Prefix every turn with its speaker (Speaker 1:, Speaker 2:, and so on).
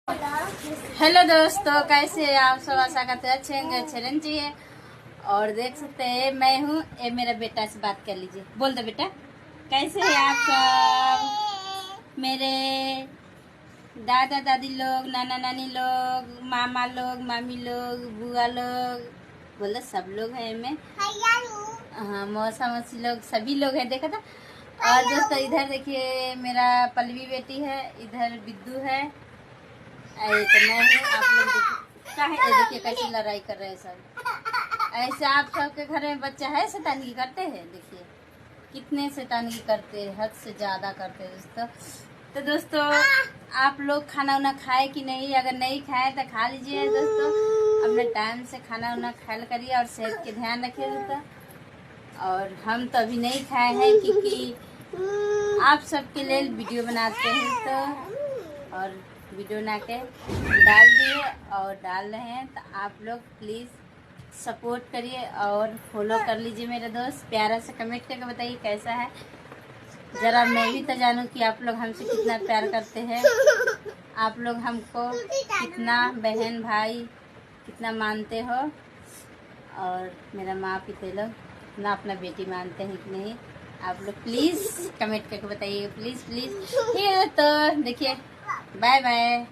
Speaker 1: Hello दोस्तों, कैसे हैं आप सब? आशा करते हैं अच्छे होंगे, अच्छे रहना चाहिए। और देख सकते हैं मैं हूँ, ये मेरा बेटा से बात कर लीजिए। बोल दो बेटा, कैसे हैं आप सब? मेरे दादा दादी लोग, नाना नानी लोग, मामा लोग, मामी लोग, बुआ लोग, बोलो सब लोग हैं में। हाँ, मौसा मौसी लोग, सभी लोग हैं, देखा था। और दोस्तों इधर देखिए, मेरा पल्लवी बेटी है, इधर बिद्दू है, तो मैं हूँ। आप लोग देखिए क्या है, ये देखिए कैसी लड़ाई कर रहे हैं सब। ऐसे आप सबके घर में बच्चा है शैतानी करते हैं? देखिए कितने शैतानी करते हैं, हद से ज्यादा करते हैं दोस्तों। तो दोस्तों आप लोग खाना उना खाए कि नहीं? अगर नहीं खाए तो खा लीजिए दोस्तों, अपने टाइम से खाना उना खाया करिए और सेहत के ध्यान रखिए दोस्तों। और हम तो अभी नहीं खाए हैं क्योंकि आप सबके लिए वीडियो बनाते हैं तो, और वीडियो बना के डाल दिए और डाल रहे हैं। तो आप लोग प्लीज़ सपोर्ट करिए और फॉलो कर लीजिए मेरे दोस्त। प्यारा से कमेंट करके बताइए कैसा है, ज़रा मैं भी तो जानूँ कि आप लोग हमसे कितना प्यार करते हैं, आप लोग हमको कितना बहन भाई कितना मानते हो, और मेरा माँ पिता लोग ना अपना बेटी मानते हैं कि नहीं। आप लोग प्लीज़ कमेंट करके बताइए, प्लीज़ प्लीज़। ठीक है तो देखिए, बाय बाय।